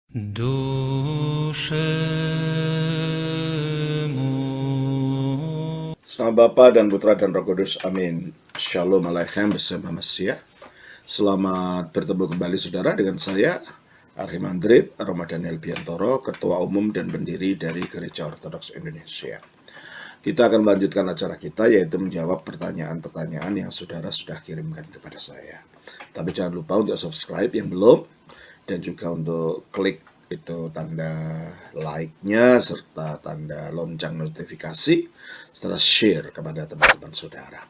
Dushemu. Selamat Bapa dan Putra dan Roh Kudus, amin. Shalom Aleichem bersama Mesiah. Selamat bertemu kembali saudara dengan saya, Arhimandrit Romadhaniel Biantoro, Ketua Umum dan Pendiri dari Gereja Ortodoks Indonesia. Kita akan melanjutkan acara kita, yaitu menjawab pertanyaan-pertanyaan yang saudara sudah kirimkan kepada saya. Tapi jangan lupa untuk subscribe yang belum, dan juga untuk klik itu tanda like-nya serta tanda lonceng notifikasi, setelah share kepada teman-teman saudara.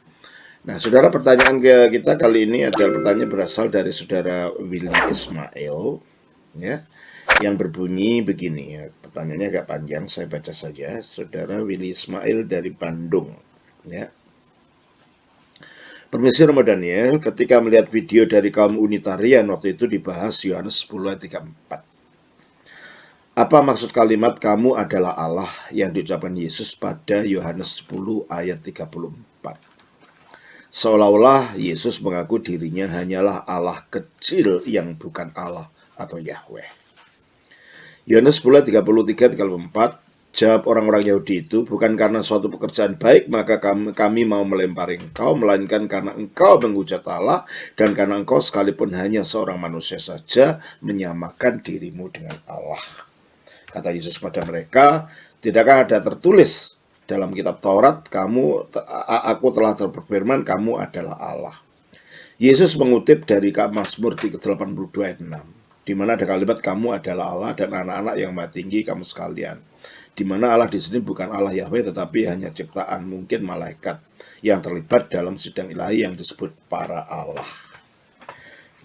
Nah, saudara, pertanyaan kita kali ini adalah pertanyaan berasal dari saudara Willy Ismail, ya, yang berbunyi begini. Ya. Pertanyaannya agak panjang, saya baca saja. Saudara Willy Ismail dari Bandung, ya. Permisi Romadhaniel, ketika melihat video dari kaum Unitarian waktu itu dibahas Yohanes 10 ayat 34. Apa maksud kalimat kamu adalah Allah yang diucapkan Yesus pada Yohanes 10 ayat 34? Seolah-olah Yesus mengaku dirinya hanyalah Allah kecil yang bukan Allah atau Yahweh. Yohanes 10 ayat 33-34, jawab orang-orang Yahudi itu, bukan karena suatu pekerjaan baik maka kami mau melempari engkau, melainkan karena engkau menghujat Allah dan karena engkau sekalipun hanya seorang manusia saja menyamakan dirimu dengan Allah. Kata Yesus pada mereka, tidakkah ada tertulis dalam kitab Taurat, aku telah berfirman, kamu adalah Allah. Yesus mengutip dari Mazmur 82 ayat 6, di mana ada kalimat kamu adalah Allah dan anak-anak yang maha tinggi kamu sekalian. Di mana Allah di sini bukan Allah Yahweh, tetapi hanya ciptaan, mungkin malaikat yang terlibat dalam sidang ilahi yang disebut para Allah.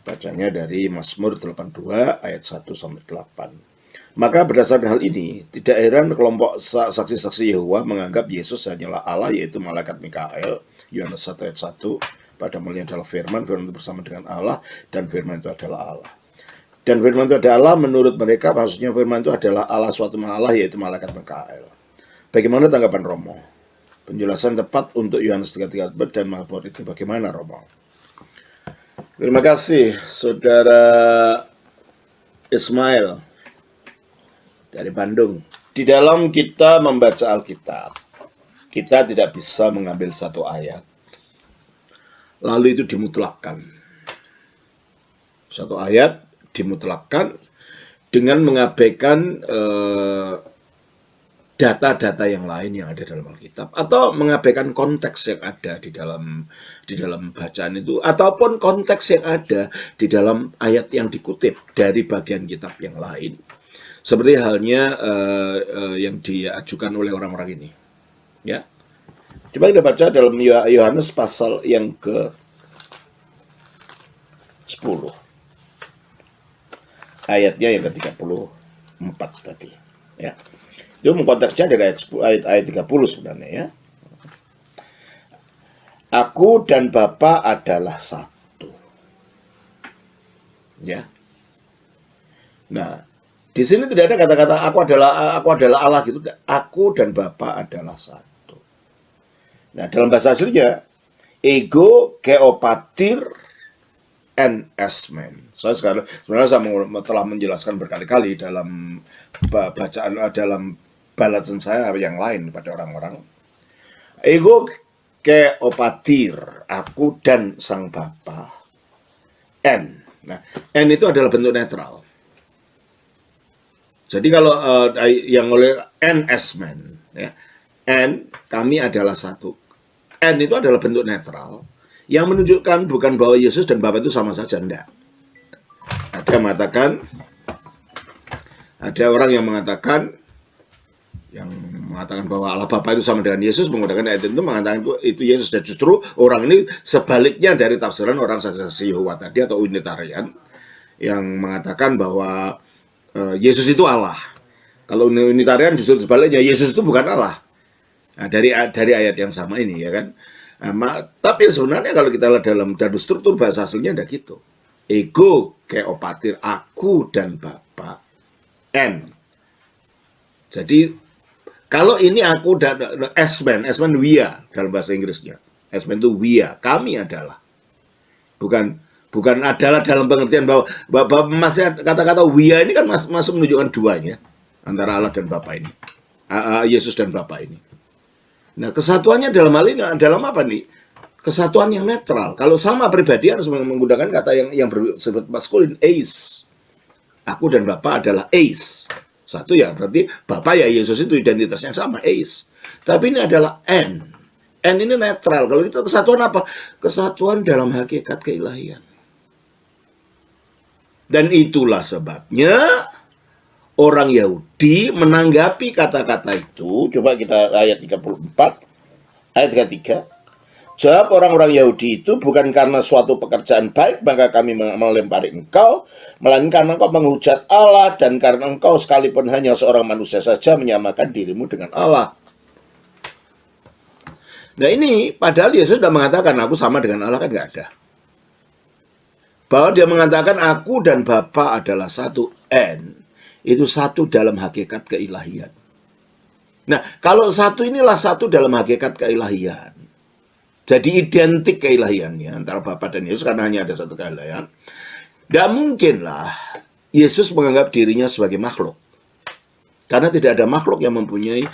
Bacanya dari Mazmur 82 ayat 1-8. Maka berdasarkan hal ini, tidak heran kelompok saksi-saksi Yehova menganggap Yesus hanyalah Allah, yaitu malaikat Mikael, Yohanes 1 ayat 1, pada mulanya adalah firman itu bersama dengan Allah, dan firman itu adalah Allah. Dan firman itu adalah menurut mereka, maksudnya firman itu adalah Allah suatu Allah, yaitu malaikat Mikael. Bagaimana tanggapan Romo? Penjelasan tepat untuk Yohanes 3:34 dan Mazmur itu bagaimana, Romo? Terima kasih, Saudara Ismail dari Bandung. Di dalam kita membaca Alkitab, kita tidak bisa mengambil satu ayat lalu itu dimutlakkan. Satu ayat dimutlakkan dengan mengabaikan data-data yang lain yang ada dalam Alkitab, atau mengabaikan konteks yang ada di dalam bacaan itu, ataupun konteks yang ada di dalam ayat yang dikutip dari bagian kitab yang lain. Seperti halnya yang diajukan oleh orang-orang ini, ya. Coba kita baca dalam Yohanes pasal yang ke-10, ayatnya yang ke-34 tadi, ya. Itu konteksnya dari ayat 30 sebenarnya, ya. Aku dan Bapa adalah satu, ya. Nah, di sini tidak ada kata-kata aku adalah Allah gitu. Aku dan Bapa adalah satu. Nah, dalam bahasa aslinya ego keopatir en esmen. Sebenarnya saya telah menjelaskan berkali-kali dalam bacaan dalam balasan saya yang lain pada orang-orang. Ego keopatir, aku dan sang Bapa. En. Nah, en itu adalah bentuk netral. Jadi kalau yang oleh N-S-man, ya, N, kami adalah satu. N itu adalah bentuk netral yang menunjukkan bukan bahwa Yesus dan Bapa itu sama saja, enggak. Ada orang yang mengatakan bahwa Allah Bapa itu sama dengan Yesus, menggunakan ayat itu mengatakan itu Yesus, dan justru orang ini sebaliknya dari tafsiran orang saksi Yehova tadi atau Unitarian yang mengatakan bahwa Yesus itu Allah. Kalau Unitarian justru sebaliknya, Yesus itu bukan Allah. Nah, dari ayat yang sama ini, ya kan. Tapi sebenarnya kalau kita lihat dalam struktur bahasa aslinya ada gitu. Ego keopatir, aku dan Bapa. N. Jadi kalau ini aku dan esmen we are dalam bahasa Inggrisnya. Esmen itu we are, kami adalah. Bukan Bukan adalah dalam pengertian bahwa masih kata-kata wia ini kan masih menunjukkan duanya antara Allah dan Bapa ini. Yesus dan Bapa ini. Nah, kesatuannya dalam hal ini dalam apa nih? Kesatuan yang netral. Kalau sama pribadi harus menggunakan kata yang bersifat maskulin, eis. Aku dan Bapa adalah eis. Satu ya, berarti Bapa ya Yesus itu identitasnya sama, eis. Tapi ini adalah en. En ini netral. Kalau itu kesatuan apa? Kesatuan dalam hakikat keilahian. Dan itulah sebabnya orang Yahudi menanggapi kata-kata itu. Coba kita ayat 34, ayat 33. Jawab orang-orang Yahudi itu, bukan karena suatu pekerjaan baik maka kami melempari engkau, melainkan engkau menghujat Allah, dan karena engkau sekalipun hanya seorang manusia saja menyamakan dirimu dengan Allah. Nah ini, padahal Yesus sudah mengatakan aku sama dengan Allah, kan nggak ada. Bahwa dia mengatakan aku dan Bapa adalah satu, N, itu satu dalam hakikat keilahian. Nah, kalau satu inilah satu dalam hakikat keilahian. Jadi identik keilahiannya antara Bapa dan Yesus karena hanya ada satu keilahian. Dan mungkinlah Yesus menganggap dirinya sebagai makhluk. Karena tidak ada makhluk yang mempunyai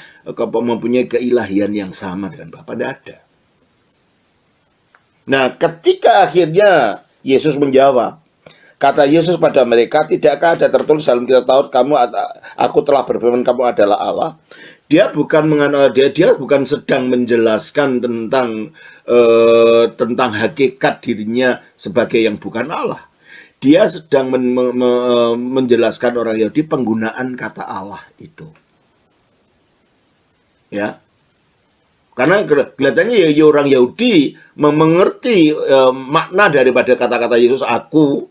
keilahian yang sama dengan Bapa, tidak ada. Nah, ketika akhirnya Yesus menjawab, kata Yesus pada mereka, tidakkah ada tertulis dalam kitab Taurat, aku telah berfirman kamu adalah Allah. Dia bukan sedang menjelaskan tentang hakikat dirinya sebagai yang bukan Allah. Dia sedang menjelaskan orang Yahudi penggunaan kata Allah itu. Ya. Karena kelihatannya ya orang Yahudi mengerti makna daripada kata-kata Yesus, aku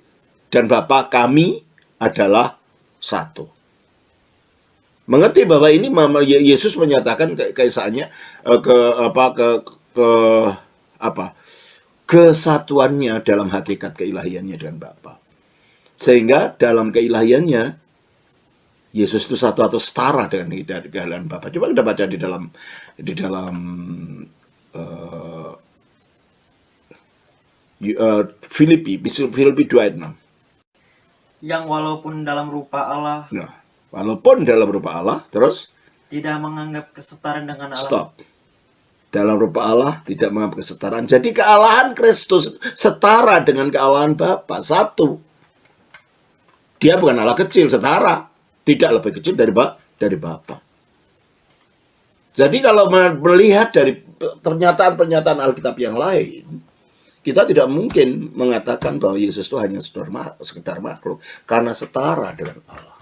dan Bapa kami adalah satu. Mengerti bahwa ini Yesus menyatakan keesaannya kesatuannya dalam hakikat keilahiannya dengan Bapa. Sehingga dalam keilahiannya Yesus itu satu atau setara dengan keilahian Bapa. Coba kita baca di dalam Filipi 2 ayat 6. Yang walaupun dalam rupa Allah, Nah, walaupun dalam rupa Allah, terus tidak menganggap kesetaraan dengan Allah. Stop. Dalam rupa Allah tidak menganggap kesetaraan. Jadi kealahan Kristus setara dengan kealahan Bapa, satu. Dia bukan Allah kecil, setara. Tidak lebih kecil dari Bapa. Jadi kalau melihat dari pernyataan-pernyataan Alkitab yang lain, kita tidak mungkin mengatakan bahwa Yesus itu hanya sekedar makhluk, karena setara dengan Allah.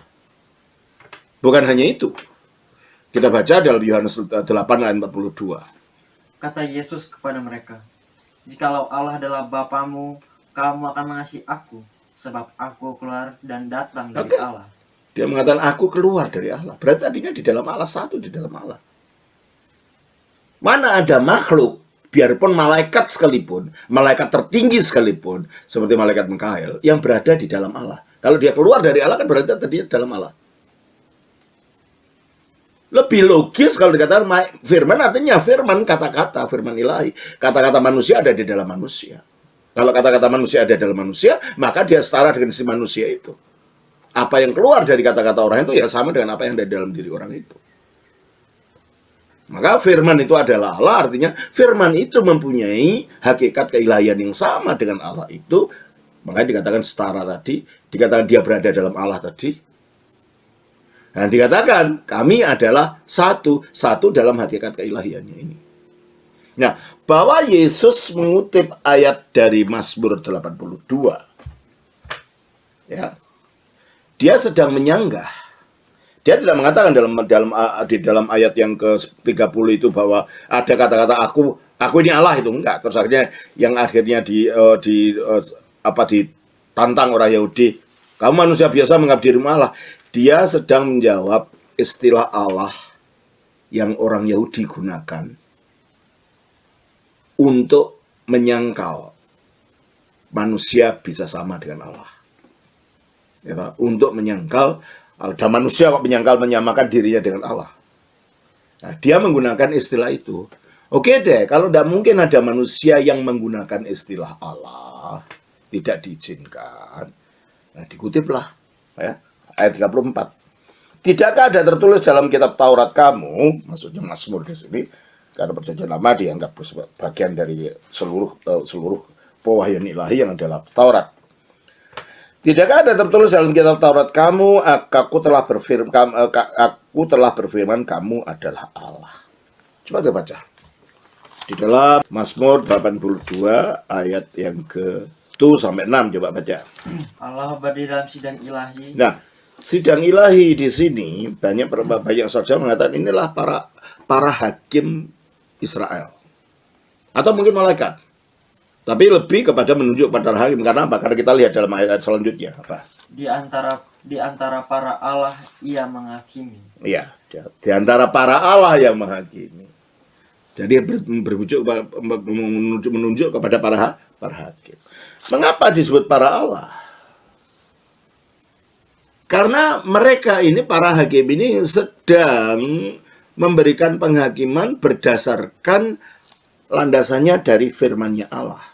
Bukan hanya itu. Kita baca dalam Yohanes 8 ayat 42. Kata Yesus kepada mereka, jikalau Allah adalah Bapamu, kamu akan mengasihi aku, sebab aku keluar dan datang dari Allah. Dia mengatakan aku keluar dari Allah. Berarti artinya di dalam Allah, satu di dalam Allah. Mana ada makhluk, biarpun malaikat sekalipun, malaikat tertinggi sekalipun, seperti malaikat Mikael, yang berada di dalam Allah. Kalau dia keluar dari Allah kan berarti tadinya dalam Allah. Lebih logis kalau dikatakan firman, artinya firman, kata-kata, firman ilahi. Kata-kata manusia ada di dalam manusia. Kalau kata-kata manusia ada dalam manusia, maka dia setara dengan si manusia itu. Apa yang keluar dari kata-kata orang itu ya sama dengan apa yang ada di dalam diri orang itu. Maka firman itu adalah Allah, artinya firman itu mempunyai hakikat keilahian yang sama dengan Allah itu. Makanya dikatakan setara tadi, dikatakan dia berada dalam Allah tadi. Dan dikatakan kami adalah satu dalam hakikat keilahiannya ini. Nah, bahwa Yesus mengutip ayat dari Mazmur 82, ya, dia sedang menyanggah. Dia tidak mengatakan di dalam ayat yang ke-30 itu bahwa ada kata-kata aku ini Allah, itu enggak. Terus akhirnya ditantang orang Yahudi, kamu manusia biasa menganggap dirimu Allah. Dia sedang menjawab istilah Allah yang orang Yahudi gunakan untuk menyangkal manusia bisa sama dengan Allah. Ya, untuk menyangkal, ada manusia kok menyamakan dirinya dengan Allah. Nah, dia menggunakan istilah itu. Oke deh, kalau tidak mungkin ada manusia yang menggunakan istilah Allah, tidak diizinkan. Nah, dikutiplah ya, ayat 34. Tidakkah ada tertulis dalam kitab Taurat kamu, maksudnya Mazmur di sini, karena perjanjian lama dianggap bagian dari seluruh pewahyuan ilahi yang adalah Taurat. Tidakkah ada tertulis dalam kitab Taurat kamu, aku telah berfirman kamu adalah Allah. Coba kita baca. Di dalam Mazmur 82 ayat yang ke-1 sampai 6, coba baca. Allah berdiri dalam sidang ilahi. Nah, sidang ilahi di sini banyak saja mengatakan inilah para hakim Israel. Atau mungkin malaikat. Tapi lebih kepada menunjuk pada hakim. Karena apa? Karena kita lihat dalam ayat selanjutnya. Apa? Di antara para Allah ia menghakimi. Iya, di antara para Allah yang menghakimi. Jadi menunjuk kepada para hakim. Mengapa disebut para Allah? Karena mereka ini, para hakim ini sedang memberikan penghakiman berdasarkan landasannya dari firman-Nya Allah.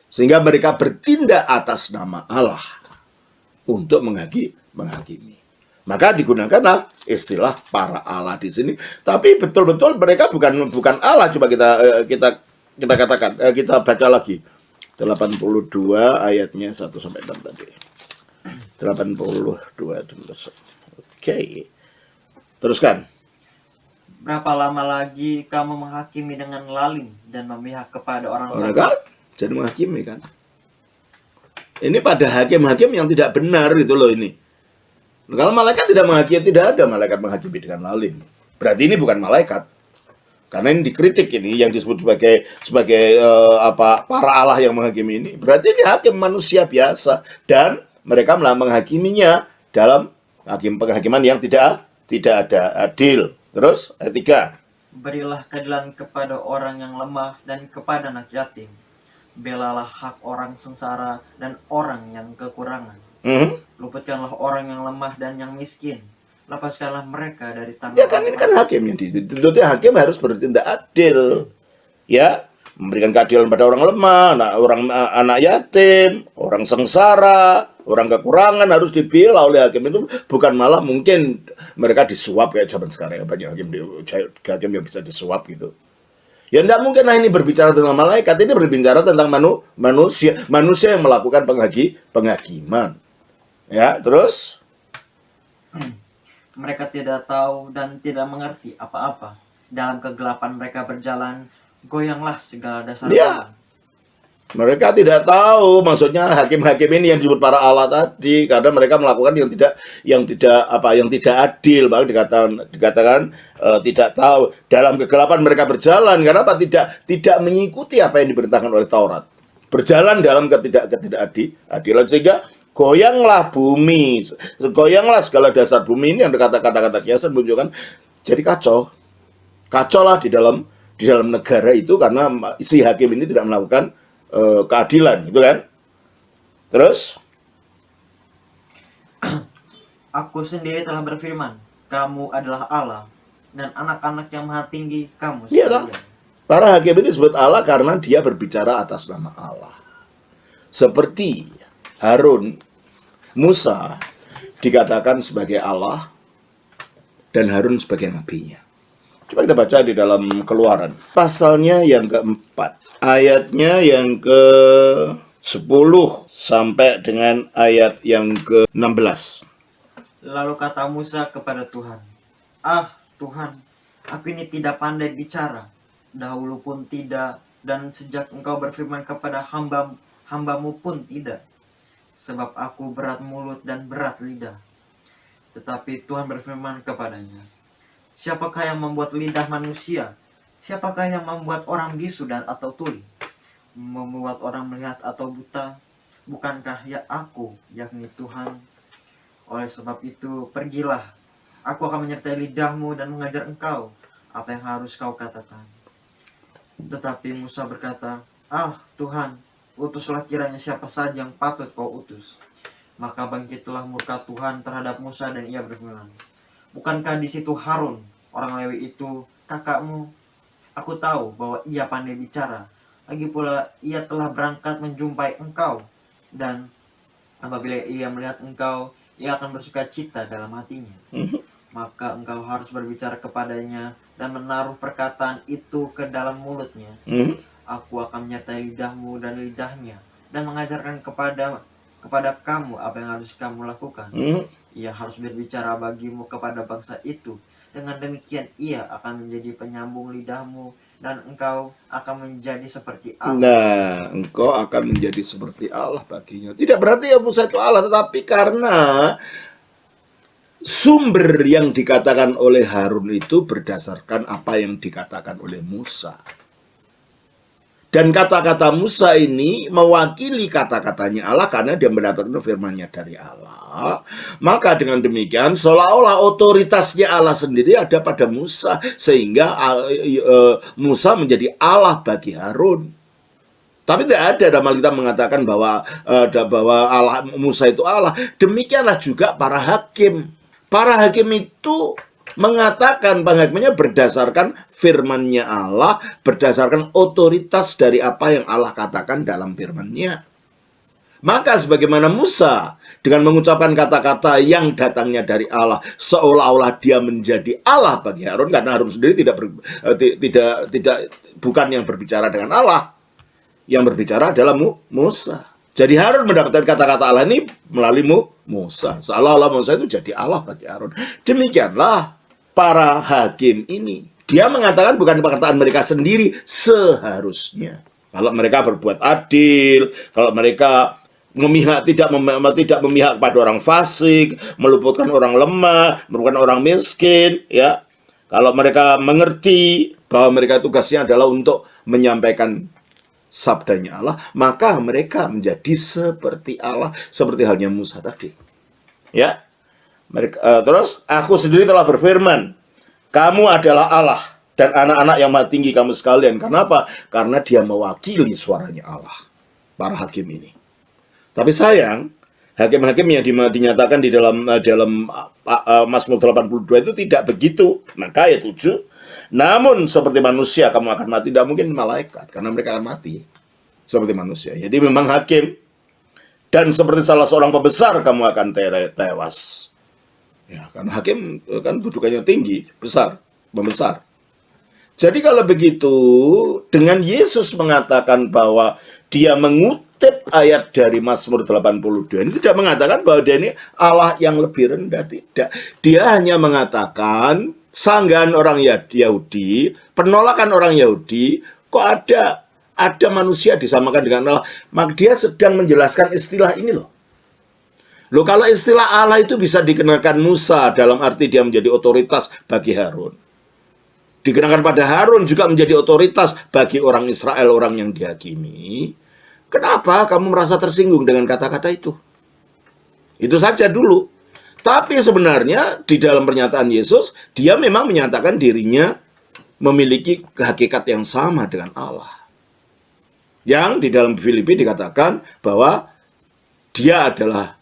Sehingga mereka bertindak atas nama Allah untuk menghakimi. Maka digunakanlah istilah para Allah di sini. Tapi betul-betul mereka bukan Allah. Coba kita katakan, kita baca lagi 82 ayatnya 1 sampai 6 tadi. 82 terus. Oke. Teruskan. Berapa lama lagi kamu menghakimi dengan lalim dan memihak kepada orang fasik? Jadi menghakimi kan. Ini pada hakim-hakim yang tidak benar gitu loh ini. Kalau malaikat tidak menghakimi, tidak ada malaikat menghakimi dengan lalim. Berarti ini bukan malaikat. Karena ini dikritik ini yang disebut sebagai para Allah yang menghakimi ini. Berarti ini hakim manusia biasa dan mereka menghakiminya dalam penghakiman yang tidak ada adil. Terus ayat 3. Berilah keadilan kepada orang yang lemah dan kepada anak yatim. Belalah hak orang sengsara dan orang yang kekurangan. Luputkanlah orang yang lemah dan yang miskin. Lepaskanlah mereka dari tangan. Ya kan ini kan hakim yang dituntutnya, hakim harus bertindak adil. Ya, memberikan keadilan pada orang lemah, anak yatim, orang sengsara, orang kekurangan harus dibela oleh hakim. Itu bukan malah mungkin mereka disuap kayak zaman sekarang ya, banyak hakim yang bisa disuap gitu. Ya tidak mungkin. Nah, ini berbicara tentang malaikat, ini berbicara tentang manusia yang melakukan penghakiman. Ya, terus mereka tidak tahu dan tidak mengerti apa-apa. Dalam kegelapan mereka berjalan, goyanglah segala dasar. Ya. Mereka tidak tahu, maksudnya hakim-hakim ini yang disebut para Allah tadi, karena mereka melakukan yang tidak adil. Bahkan dikatakan tidak tahu. Dalam kegelapan mereka berjalan, karena apa? Tidak mengikuti apa yang diperintahkan oleh Taurat. Berjalan dalam ketidakadilan, sehingga goyanglah bumi, goyanglah segala dasar bumi. Ini yang kata-kata kiasan menunjukkan jadi kacau lah di dalam negara itu, karena si hakim ini tidak melakukan keadilan, gitu kan? Terus, aku sendiri telah berfirman, kamu adalah Allah, dan anak-anak yang maha tinggi kamu sekalian. Para hakim ini disebut Allah karena dia berbicara atas nama Allah. Seperti Harun, Musa dikatakan sebagai Allah, dan Harun sebagai nabinya. Coba kita baca di dalam Keluaran. Pasalnya yang keempat. Ayatnya yang ke-10 sampai dengan ayat yang ke-16. Lalu kata Musa kepada Tuhan, "Ah Tuhan, aku ini tidak pandai bicara, dahulu pun tidak, dan sejak engkau berfirman kepada hambamu pun tidak. Sebab aku berat mulut dan berat lidah." Tetapi Tuhan berfirman kepadanya, "Siapakah yang membuat lidah manusia? Siapakah yang membuat orang bisu dan atau tuli? Membuat orang melihat atau buta? Bukankah ya aku, yakni Tuhan? Oleh sebab itu, pergilah. Aku akan menyertai lidahmu dan mengajar engkau apa yang harus kau katakan." Tetapi Musa berkata, "Ah Tuhan, utuslah kiranya siapa saja yang patut kau utus." Maka bangkitlah murka Tuhan terhadap Musa dan ia berfirman, "Bukankah di situ Harun, orang Lewi itu, kakakmu? Aku tahu bahwa ia pandai bicara. Lagi pula ia telah berangkat menjumpai engkau. Dan apabila ia melihat engkau, ia akan bersuka cita dalam hatinya. Maka engkau harus berbicara kepadanya dan menaruh perkataan itu ke dalam mulutnya. Aku akan menyertai lidahmu dan lidahnya, dan mengajarkan kepada kamu apa yang harus kamu lakukan. Ia harus berbicara bagimu kepada bangsa itu. Dengan demikian ia akan menjadi penyambung lidahmu, dan engkau akan menjadi seperti Allah. Nah, engkau akan menjadi seperti Allah baginya. Tidak berarti ya Musa itu Allah, tetapi karena sumber yang dikatakan oleh Harun itu berdasarkan apa yang dikatakan oleh Musa. Dan kata-kata Musa ini mewakili kata-katanya Allah karena dia mendapatkan firman-Nya dari Allah. Maka dengan demikian seolah-olah otoritasnya Allah sendiri ada pada Musa, sehingga Musa menjadi Allah bagi Harun. Tapi tidak ada dalam Alkitab mengatakan bahwa Allah, Musa itu Allah. Demikianlah juga para hakim. Para hakim itu mengatakan penghakimnya berdasarkan firman-Nya Allah, berdasarkan otoritas dari apa yang Allah katakan dalam firman-Nya. Maka sebagaimana Musa dengan mengucapkan kata-kata yang datangnya dari Allah, seolah-olah dia menjadi Allah bagi Harun, karena Harun sendiri bukan yang berbicara dengan Allah, yang berbicara adalah Musa. Jadi Harun mendapatkan kata-kata Allah ini melalui Musa. Seolah-olah Musa itu jadi Allah bagi Harun. Demikianlah para hakim ini. Dia mengatakan bukan perkataan mereka sendiri seharusnya. Kalau mereka berbuat adil, kalau mereka tidak memihak pada orang fasik, meluputkan orang lemah, merupakan orang miskin, ya. Kalau mereka mengerti bahwa mereka tugasnya adalah untuk menyampaikan sabdanya Allah, maka mereka menjadi seperti Allah, seperti halnya Musa tadi. Ya. Terus aku sendiri telah berfirman, kamu adalah Allah dan anak-anak yang maha tinggi kamu sekalian. Kenapa? Karena dia mewakili suaranya Allah, para hakim ini. Tapi sayang, hakim-hakim yang dinyatakan di dalam Mazmur 82 itu tidak begitu. Maka ayat 7, namun seperti manusia kamu akan mati. Tidak mungkin malaikat, karena mereka akan mati seperti manusia. Jadi memang hakim. Dan seperti salah seorang pembesar kamu akan tewas. Ya, karena hakim kan dudukannya tinggi, membesar. Jadi kalau begitu, dengan Yesus mengatakan bahwa dia mengutip ayat dari Mazmur 82, ini tidak mengatakan bahwa dia ini Allah yang lebih rendah, tidak. Dia hanya mengatakan sanggahan orang Yahudi, penolakan orang Yahudi, kok ada manusia disamakan dengan Allah. Maka dia sedang menjelaskan istilah ini loh. Loh, kalau istilah Allah itu bisa dikenakan Musa dalam arti dia menjadi otoritas bagi Harun. Dikenakan pada Harun juga menjadi otoritas bagi orang Israel, orang yang dihakimi. Kenapa kamu merasa tersinggung dengan kata-kata itu? Itu saja dulu. Tapi sebenarnya di dalam pernyataan Yesus, dia memang menyatakan dirinya memiliki hakikat yang sama dengan Allah. Yang di dalam Filipi dikatakan bahwa dia adalah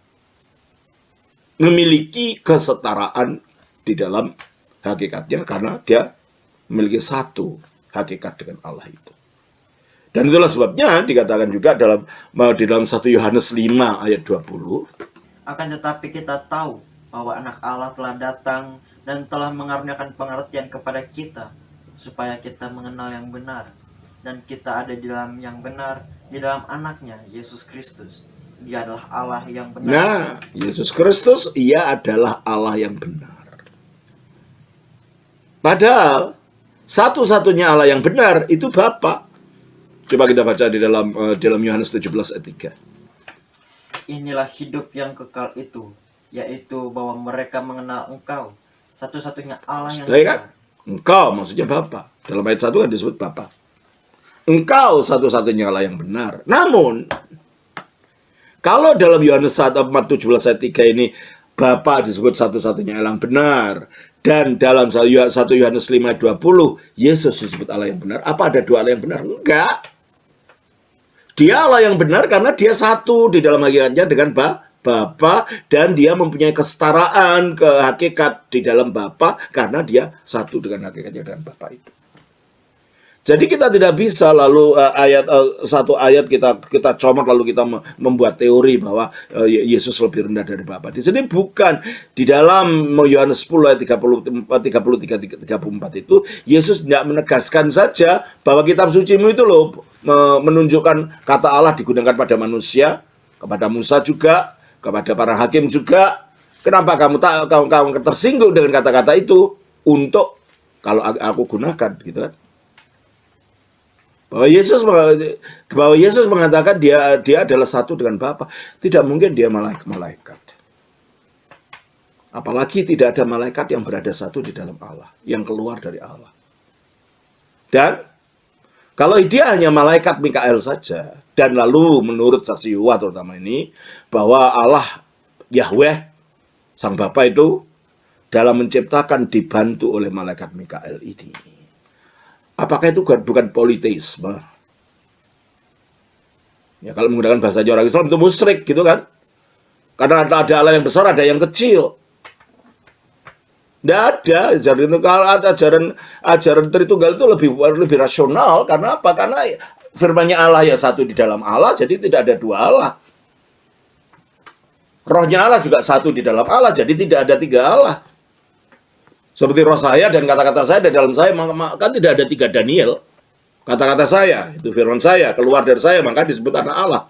memiliki kesetaraan di dalam hakikatnya karena dia memiliki satu hakikat dengan Allah itu. Dan itulah sebabnya dikatakan juga di dalam 1 Yohanes 5 ayat 20. Akan tetapi kita tahu bahwa anak Allah telah datang dan telah mengaruniakan pengertian kepada kita supaya kita mengenal yang benar, dan kita ada di dalam yang benar, di dalam anaknya Yesus Kristus. Dia adalah Allah yang benar. Nah, Yesus Kristus, ia adalah Allah yang benar. Padahal satu-satunya Allah yang benar itu Bapa. Coba kita baca di dalam Yohanes 17 ayat 3. Inilah hidup yang kekal itu, yaitu bahwa mereka mengenal Engkau, satu-satunya Allah yang benar. Engkau maksudnya Bapa. Dalam ayat 1 kan disebut Bapa. Engkau satu-satunya Allah yang benar. Namun kalau dalam Yohanes 17 ayat 3 ini Bapa disebut satu-satunya Allah yang benar, dan dalam 1 Yohanes 5 ayat 20 Yesus disebut Allah yang benar, apa ada dua Allah yang benar? Enggak. Dia Allah yang benar karena dia satu di dalam hakikatnya dengan Bapa, dan dia mempunyai kesetaraan hakikat di dalam Bapa karena dia satu dengan hakikatnya dengan Bapa itu. Jadi kita tidak bisa lalu satu ayat kita comot lalu kita membuat teori bahwa Yesus lebih rendah dari Bapa. Di sini bukan. Di dalam Yohanes 10 ayat 33 34 itu Yesus tidak menegaskan saja bahwa kitab sucimu itu loh menunjukkan kata Allah digunakan pada manusia, kepada Musa juga, kepada para hakim juga. Kenapa kamu tersinggung dengan kata-kata itu untuk kalau aku gunakan gitu kan? Bahwa Yesus mengatakan dia adalah satu dengan Bapa. Tidak mungkin dia malaikat. Apalagi tidak ada malaikat yang berada satu di dalam Allah, yang keluar dari Allah. Dan kalau dia hanya malaikat Mikael saja, dan lalu menurut saksi Yehova terutama ini, bahwa Allah Yahweh, Sang Bapa itu dalam menciptakan dibantu oleh malaikat Mikael ini. Apakah itu bukan politeisme? Ya, kalau menggunakan bahasanya orang Islam itu musyrik gitu kan? Karena ada Allah yang besar, ada yang kecil. Tidak ada ajaran itu. Kalau ada ajaran Tritunggal itu lebih rasional. Karena apa? Karena firman-Nya Allah ya satu di dalam Allah, jadi tidak ada dua Allah. Rohnya Allah juga satu di dalam Allah, jadi tidak ada tiga Allah. Seperti roh saya dan kata-kata saya di dalam saya, maka tidak ada tiga Daniel. Kata-kata saya, itu firman saya, keluar dari saya, maka disebut anak Allah.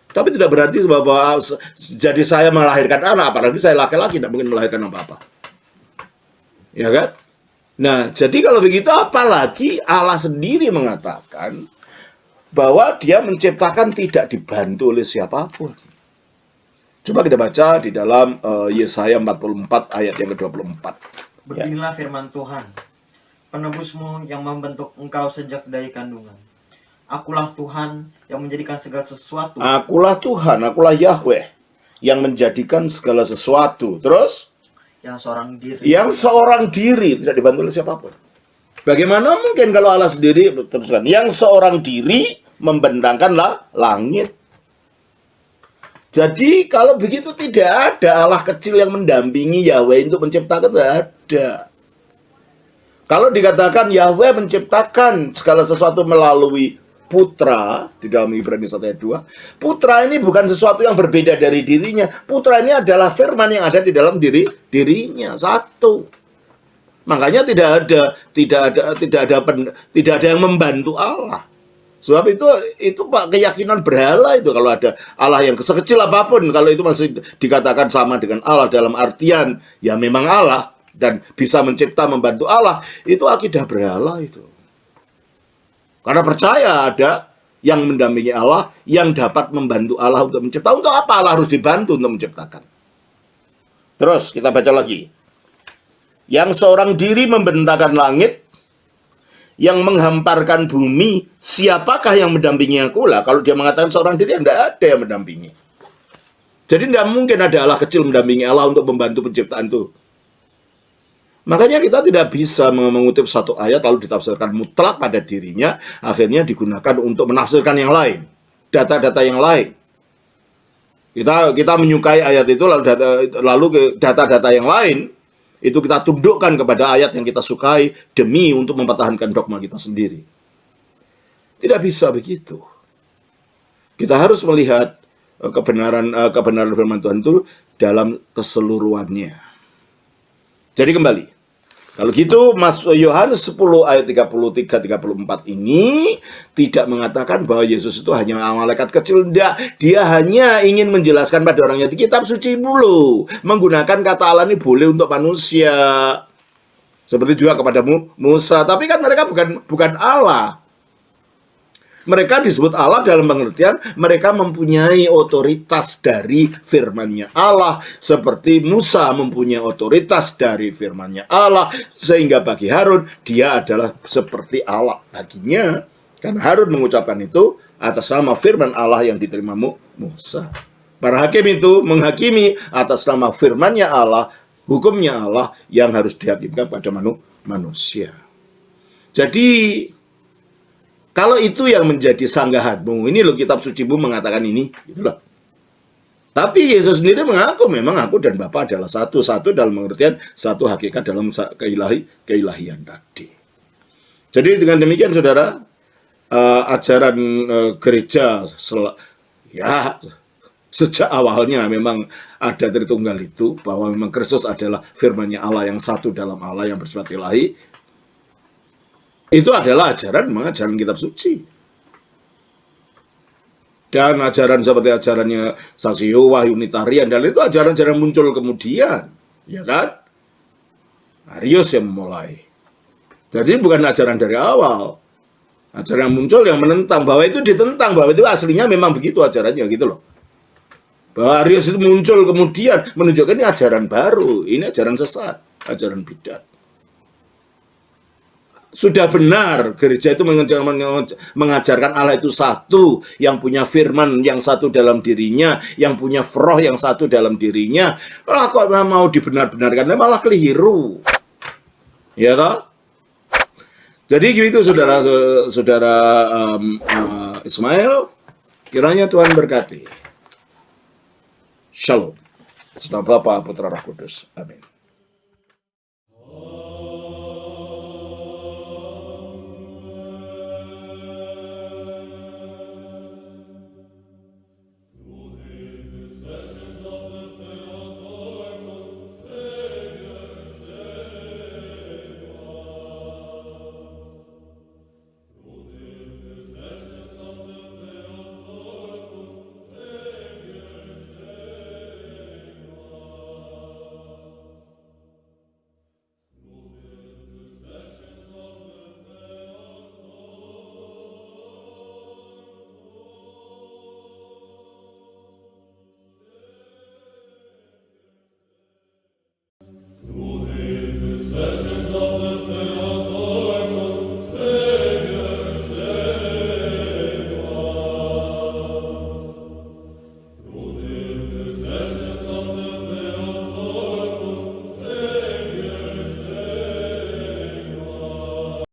Tapi tidak berarti bahwa jadi saya melahirkan anak, apalagi saya laki-laki, tidak mungkin melahirkan apa-apa. Ya kan? Nah, jadi kalau begitu apalagi Allah sendiri mengatakan bahwa dia menciptakan tidak dibantu oleh siapapun. Coba kita baca di dalam Yesaya 44 ayat yang ke-24. Beginilah firman Tuhan, penebusmu yang membentuk engkau sejak dari kandungan. Akulah Tuhan yang menjadikan segala sesuatu. Akulah Tuhan, akulah Yahweh yang menjadikan segala sesuatu. Terus? Yang seorang diri tidak dibantu oleh siapapun. Bagaimana mungkin kalau Allah sendiri, teruskan, yang seorang diri membentangkanlah langit. Jadi kalau begitu tidak ada Allah kecil yang mendampingi Yahweh untuk menciptakan, tidak ada. Kalau dikatakan Yahweh menciptakan segala sesuatu melalui putra, di dalam Ibrani 1 ayat 2, putra ini bukan sesuatu yang berbeda dari dirinya. Putra ini adalah firman yang ada di dalam dirinya, satu. Makanya tidak ada yang membantu Allah. Sebab itu Pak, keyakinan berhala itu. Kalau ada Allah yang sekecil apapun, kalau itu masih dikatakan sama dengan Allah dalam artian ya memang Allah dan bisa mencipta membantu Allah, itu akidah berhala itu. Karena percaya ada yang mendampingi Allah, yang dapat membantu Allah untuk mencipta. Untuk apa Allah harus dibantu untuk menciptakan? Terus kita baca lagi. Yang seorang diri membentangkan langit, yang menghamparkan bumi, siapakah yang mendampingi aku lah? Kalau dia mengatakan seorang diri, tidak ada yang mendampingi. Jadi tidak mungkin ada Allah kecil mendampingi Allah untuk membantu penciptaan itu. Makanya kita tidak bisa mengutip satu ayat lalu ditafsirkan mutlak pada dirinya, akhirnya digunakan untuk menafsirkan yang lain, data-data yang lain. Kita menyukai ayat itu lalu data-data yang lain itu kita tundukkan kepada ayat yang kita sukai demi untuk mempertahankan dogma kita sendiri. Tidak bisa begitu. Kita harus melihat kebenaran firman Tuhan itu dalam keseluruhannya. Jadi kembali, kalau gitu Mas Yohanes 10 ayat 33-34 ini tidak mengatakan bahwa Yesus itu hanya malaikat kecil. Tidak. Dia hanya ingin menjelaskan pada orangnya di kitab suci dulu. Menggunakan kata Allah ini boleh untuk manusia. Seperti juga kepada Musa. Tapi kan mereka bukan Allah. Mereka disebut Allah dalam pengertian mereka mempunyai otoritas dari firman-Nya Allah. Seperti Musa mempunyai otoritas dari firman-Nya Allah. Sehingga bagi Harun, dia adalah seperti Allah. Baginya, karena Harun mengucapkan itu atas nama firman Allah yang diterima Musa. Para hakim itu menghakimi atas nama firman-Nya Allah, hukumnya Allah yang harus dihakimkan pada manusia. Jadi, kalau itu yang menjadi sanggahanmu, ini loh kitab sucimu mengatakan ini, itulah. Tapi Yesus sendiri mengaku memang aku dan Bapa adalah satu dalam pengertian satu hakikat dalam keilahian tadi. Jadi dengan demikian saudara, ajaran gereja ya sejak awalnya memang ada Tritunggal itu, bahwa memang Kristus adalah firman-Nya Allah yang satu dalam Allah yang bersifat ilahi. Itu adalah ajaran kitab suci. Dan ajaran seperti ajarannya Saksi Yehova, Unitarian, dan itu ajaran-ajaran muncul kemudian, ya kan? Arius yang memulai. Jadi bukan ajaran dari awal. Ajaran yang muncul yang menentang, bahwa itu ditentang, bahwa itu aslinya memang begitu ajarannya, gitu loh. Bahwa Arius itu muncul kemudian menunjukkan ini ajaran baru, ini ajaran sesat, ajaran bidat. Sudah benar gereja itu mengajarkan Allah itu satu, yang punya firman yang satu dalam dirinya, yang punya roh yang satu dalam dirinya. Kok mau dibenar-benarkan, malah keliru. Ya toh? Jadi gitu saudara Ismail, kiranya Tuhan berkati. Shalom. Serta Bapa, Putra, Roh Kudus. Amin.